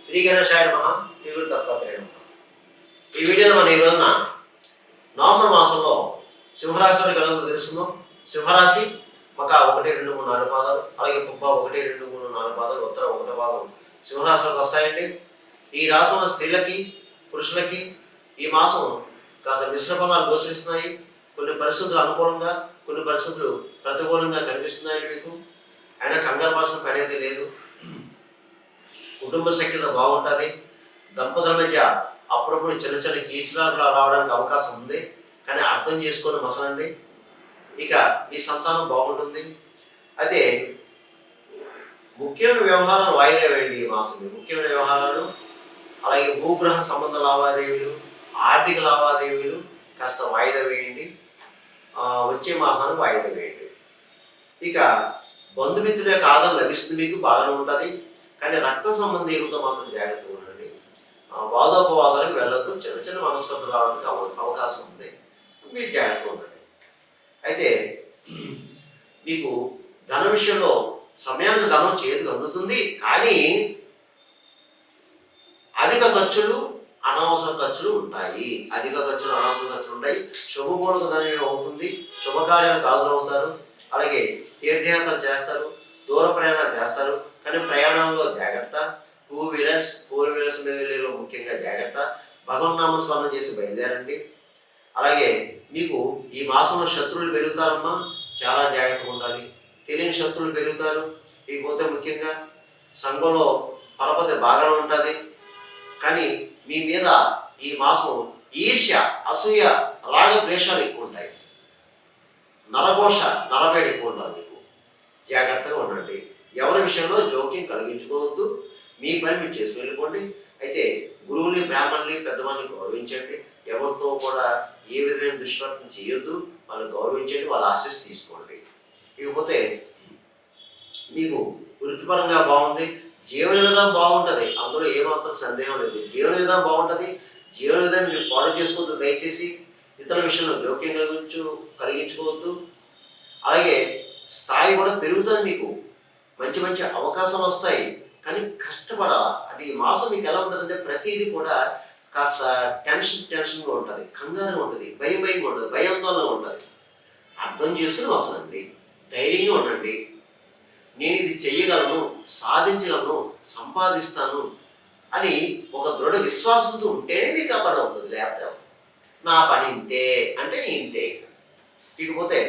శ్రీ గణేశాయ నమః. శ్రీ గురు దత్తాత్రేయ నమః. ఈ వీడియోలో మనం ఈ రోజున నవంబర్ మాసంలో సింహరాశి వారికి ఎలా తెలుస్తుందో, సింహరాశి మక 1, 2, 3, 4 పాదాలు, అలాగే పుబ్బ 1, 2, 3, 4 పాదాలు, ఉత్తర 1 పాదం సింహరాశిలోకి వస్తాయండి. ఈ రాశి ఉన్న స్త్రీలకి పురుషులకి ఈ మాసం కాస్త మిశ్ర ఫలాలు గోచరిస్తున్నాయి. కొన్ని పరిస్థితులు అనుకూలంగా, కొన్ని పరిస్థితులు ప్రతికూలంగా కనిపిస్తున్నాయండి మీకు. అయినా కంగారు పడాల్సిన పని అయితే లేదు. కుటుంబ సఖ్యత బాగుంటుంది. దంపతుల మధ్య అప్పుడప్పుడు చిన్న చిన్న కీచులాట్లు రావడానికి అవకాశం ఉంది, కానీ అర్థం చేసుకొని మసలండి. ఇక మీ సంతానం బాగుంటుంది. అయితే ముఖ్యమైన వ్యవహారాలు వాయిదా వేయండి ఈ మాసం. ముఖ్యమైన వ్యవహారాలు, అలాగే భూగ్రహ సంబంధ లావాదేవీలు, ఆర్థిక లావాదేవీలు కాస్త వాయిదా వేయండి. వచ్చే మాసానికి వాయిదా వేయండి. ఇక బంధుమిత్రుల యొక్క ఆదరణ లభిస్తుంది, మీకు బాగానే ఉంటుంది. కానీ రక్త సంబంధీయులతో మాత్రం జాగ్రత్తగా ఉండండి. వాదోపవాదాలకు వెళ్ళొద్దు. చిన్న చిన్న మనస్పర్ధలు రావడానికి అవకాశం ఉంది, మీరు జాగ్రత్తగా ఉండండి. అయితే మీకు ధన విషయంలో సమయానికి ధనం చేతికి అందుతుంది, కానీ అధిక ఖర్చులు అనవసర ఖర్చులు ఉంటాయి. అధిక ఖర్చులు అనవసర ఖర్చులు ఉంటాయి. శుభమూలక ధనం అవుతుంది. శుభకార్యాలకు హాజరవుతారు. అలాగే తీర్థయాత్రలు చేస్తారు, దూర ప్రయాణాలు చేస్తారు. కానీ ప్రయాణంలో జాగ్రత్త. 2 వీలర్స్ 4 వీలర్స్ మీద వెళ్ళేలో ముఖ్యంగా జాగ్రత్త. భగవన్నామ స్మరణ చేసి బయలుదేరండి. అలాగే మీకు ఈ మాసంలో శత్రువులు పెరుగుతారమ్మా, చాలా జాగ్రత్తగా ఉండాలి. తెలియని శత్రువులు పెరుగుతారు. ఇకపోతే ముఖ్యంగా సంఘంలో పరపతి బాగానే ఉంటుంది, కానీ మీ మీద ఈ మాసం ఈర్ష్య, అసూయ, రాగద్వేషాలు ఎక్కువ ఉంటాయి. నరఘోష, నరవేడి ఎక్కువ ఉండాలి మీకు. జాగ్రత్తగా ఉండండి. ఎవరి విషయంలో జోక్యం కలిగించుకోవద్దు. మీ పని మీరు చేసి వెళ్ళిపోండి. అయితే గురువుని, బ్రాహ్మణుని, పెద్దవాళ్ళని గౌరవించండి. ఎవరితో కూడా ఏ విధమైన దుష్ప్రయత్నం చేయొద్దు. వాళ్ళని గౌరవించండి, వాళ్ళ ఆశీస్సు తీసుకోండి. ఇకపోతే మీకు వృత్తిపరంగా బాగుంది. జీవన విధానం బాగుంటుంది, అందులో ఏమాత్రం సందేహం లేదు. జీవన విధానం బాగుంటుంది. జీవన విధానం మీరు పాడు చేసుకోవద్దు. దయచేసి ఇతరుల విషయంలో జోక్యం కలిగించుకోవద్దు. అలాగే స్థాయి కూడా పెరుగుతుంది. మీకు మంచి మంచి అవకాశాలు వస్తాయి, కానీ కష్టపడాలా. అంటే ఈ మాసం మీకు ఎలా ఉంటుందంటే ప్రతిదీ కూడా కాస్త టెన్షన్గా ఉంటుంది, కంగారుగా ఉంటుంది, భయంగా ఉంటుంది, భయాందోళనగా ఉంటుంది. అర్థం చేసుకుని వస్తానండి. ధైర్యంగా ఉండండి. నేను ఇది చెయ్యగలను, సాధించగలను, సంపాదిస్తాను అని ఒక దృఢ విశ్వాసంతో ఉంటేనే మీకు ఆ పని అవుతుంది. లేకపోతే నా పని ఇంతే అంటే ఇంతే. ఇకపోతే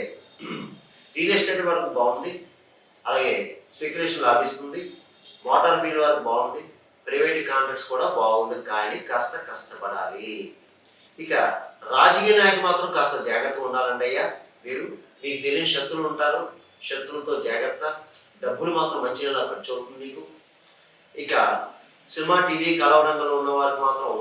రియల్ ఎస్టేట్ వరకు బాగుంది. అలాగే స్పెక్యులేషన్ లాభిస్తుంది. మోటార్ ఫీల్డ్ వరకు బాగుంది. ప్రైవేట్ కాంట్రాక్ట్స్ కూడా బాగుంది, కానీ కాస్త కష్టపడాలి. ఇక రాజకీయ నాయకులు మాత్రం కాస్త జాగ్రత్తగా ఉండాలండి అయ్యా. మీకు తెలియని శత్రువులు ఉంటారు, శత్రువులతో జాగ్రత్త. డబ్బులు మాత్రం మంచిగా ఖర్చు అవుతుంది మీకు. ఇక సినిమా, టీవీ, కళారంగంలో ఉన్న వారికి మాత్రం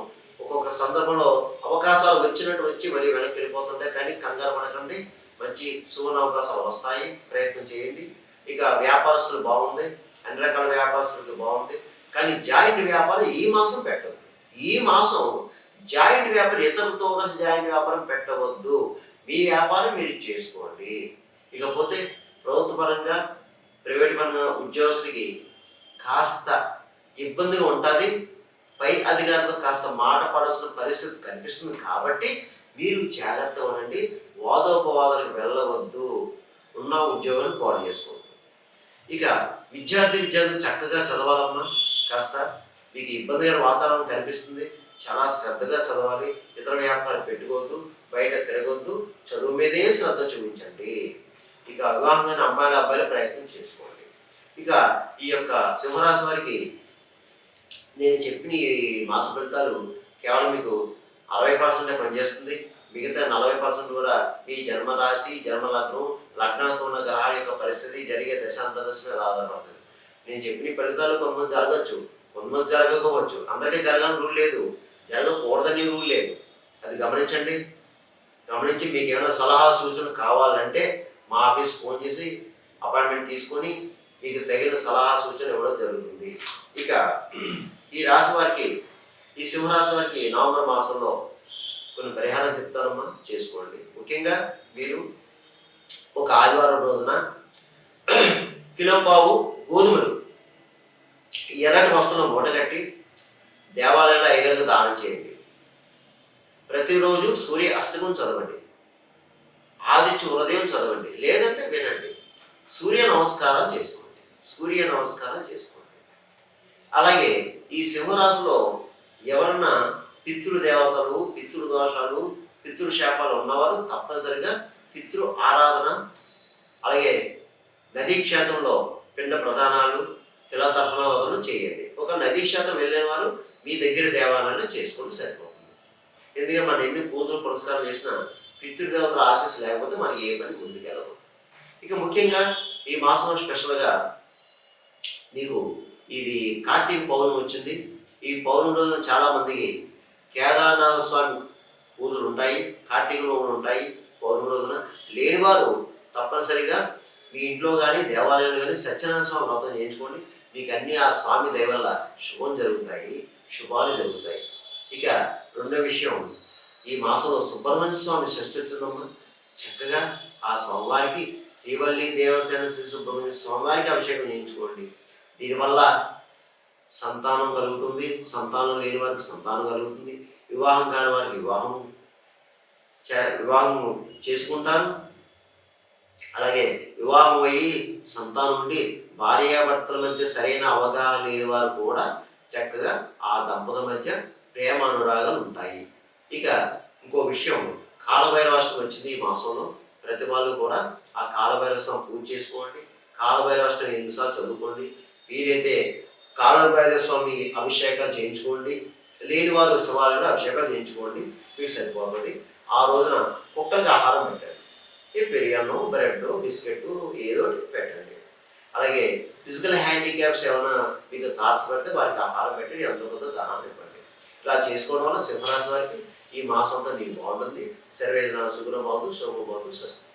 ఒక్కొక్క సందర్భంలో అవకాశాలు వచ్చినట్టు వచ్చి మళ్ళీ వెనక్కి వెళ్ళిపోతుంటాయి, కానీ కంగారు పడకండి. మంచి సువర్ణ అవకాశాలు వస్తాయి, ప్రయత్నం చేయండి. ఇక వ్యాపారస్తులు బాగుంది, అన్ని రకాల వ్యాపారస్తులకి బాగుంది. కానీ జాయింట్ వ్యాపారం ఈ మాసం పెట్టవద్దు. ఈ మాసం జాయింట్ వ్యాపారం, ఇతరులతో కలిసి జాయింట్ వ్యాపారం పెట్టవద్దు. మీ వ్యాపారం మీరు చేసుకోండి. ఇకపోతే ప్రభుత్వ పరంగా, ప్రైవేట్ పరంగా ఉద్యోగస్తులకి కాస్త ఇబ్బందిగా ఉంటుంది. పై అధికారులతో కాస్త మాట పడాల్సిన పరిస్థితి కనిపిస్తుంది, కాబట్టి మీరు జాగ్రత్తగా ఉండండి. వాదోపవాదాలకు వెళ్ళవద్దు. ఉన్న ఉద్యోగాన్ని పాడు చేసుకోవద్దు. ఇక విద్యార్థులు చక్కగా చదవాలమ్మా. కాస్త మీకు ఇబ్బందిగా వాతావరణం కనిపిస్తుంది, చాలా శ్రద్ధగా చదవాలి. ఇతర వ్యాపారాలు పెట్టుకోవద్దు, బయట తిరగొద్దు. చదువు మీదే శ్రద్ధ చూపించండి. ఇక వివాహమైన అమ్మాయిల అబ్బాయిల ప్రయత్నం చేసుకోండి. ఇక ఈ యొక్క సింహరాశి వారికి నేను చెప్పిన ఈ మాస ఫలితాలు కేవలం మీకు 60% పనిచేస్తుంది. మిగతా 40% కూడా మీ జన్మరాశి, జన్మ లగ్నం, లగ్నంతో ఉన్న గ్రహాల యొక్క పరిస్థితి, జరిగే దశాంతదశ మీద ఆధారపడుతుంది. నేను చెప్పిన ఫలితాలు కొంతమంది జరగచ్చు, కొంతమంది జరగకపోవచ్చు. అందరికీ జరగని రూల్ లేదు, జరగకూడదని రూల్ లేదు. అది గమనించండి. గమనించి మీకు ఏమైనా సలహా సూచన కావాలంటే మా ఆఫీస్ ఫోన్ చేసి అపాయింట్మెంట్ తీసుకొని మీకు తగిన సలహా సూచన ఇవ్వడం జరుగుతుంది. ఇక ఈ రాశి వారికి, ఈ సింహరాశి వారికి నవంబర్ మాసంలో కొన్ని పరిహారం చెప్తారమ్మా, చేసుకోండి. ముఖ్యంగా మీరు ఒక ఆదివారం రోజున కిలో పావు గోధుమలు ఎర్రటి వస్త్రం మూటగట్టి దేవాలయంలో అయ్యగారికి దానం చేయండి. ప్రతిరోజు సూర్య అష్టకం చదవండి. ఆదిత్య హృదయం చదవండి. లేదంటే వినండి. సూర్య నమస్కారాలు చేసుకోండి. సూర్య నమస్కారాలు చేసుకోండి. అలాగే ఈ సింహరాశిలో ఎవరన్నా పితృదేవతలు, పితృదోషాలు, పితృశాపాలు ఉన్నవారు తప్పనిసరిగా పితృ ఆరాధన, అలాగే నదీ క్షేత్రంలో పిండ ప్రదానాలు, తిలతర్పణాలు చేయండి. ఒక నదీ క్షేత్రం వెళ్ళిన వారు మీ దగ్గర దేవాలయంలో చేసుకొని సరిపోతుంది. ఎందుకంటే మనం ఎన్ని పూజలు పురస్కారాలు చేసినా పితృదేవతల ఆశీస్ లేకపోతే మనకి ఏ పని ముందుకెళ్ళదు. ఇక ముఖ్యంగా ఈ మాసం స్పెషల్గా మీకు ఇది కార్తీక పౌర్ణమి వచ్చింది. ఈ పౌర్ణమి రోజున చాలామందికి కేదారనాథ స్వామి పూజలు ఉంటాయి, కార్తీక నోములు ఉంటాయి. పౌర్ణమి రోజున లేనివారు తప్పనిసరిగా మీ ఇంట్లో కానీ దేవాలయంలో కానీ సత్యనారాయణ స్వామి వ్రతం చేయించుకోండి. మీకు అన్ని ఆ స్వామి దయ వల్ల శుభం జరుగుతాయి, శుభాలు జరుగుతాయి. ఇక రెండో విషయం, ఈ మాసంలో సుబ్రహ్మణ్య స్వామి షష్ఠి వచ్చిందమ్మా. చక్కగా ఆ స్వామివారికి శ్రీవల్లి దేవసేన శ్రీ సుబ్రహ్మణ్య స్వామివారికి అభిషేకం చేయించుకోండి. దీనివల్ల సంతానం కలుగుతుంది, సంతానం లేని వారికి సంతానం కలుగుతుంది, వివాహం కాని వారికి వివాహం చేసుకుంటారు. అలాగే వివాహం అయ్యి సంతానం ఉండి భార్యాభర్తల మధ్య సరైన అవగాహన లేని వారు కూడా చక్కగా ఆ దంపతుల మధ్య ప్రేమ అనురాగాలు ఉంటాయి. ఇక ఇంకో విషయం, కాలభైరవాష్టమి వచ్చింది ఈ మాసంలో. ప్రతి వాళ్ళు కూడా ఆ కాలభైరవ స్వామి పూజ చేసుకోండి. కాలభైరవాష్టమి ఎన్నిసార్లు చదువుకోండి. వీరైతే కాలభైరవ స్వామి అభిషేకాలు చేయించుకోండి. లేని వారు శివాలయంలో అభిషేకాలు చేయించుకోండి, మీకు సరిపోతుంది. ఆ రోజున కుక్కలకి ఆహారం పెట్టండి. ఈ పెరియన్నం, బ్రెడ్, బిస్కెట్ ఏదో పెట్టండి. అలాగే ఫిజికల్ హ్యాండిక్యాప్స్ ఏమైనా మీకు తారసపడితే వారికి ఆహారం పెట్టండి, ఎంతో కొంత దానాన్ని ఇవ్వండి. ఇలా చేసుకోవడం వల్ల సింహరాశి వారికి ఈ మాసం అంతా మీకు బాగుంటుంది. సర్వేజన సుగుణ బాబు శోభ బాబు స్వస్తి.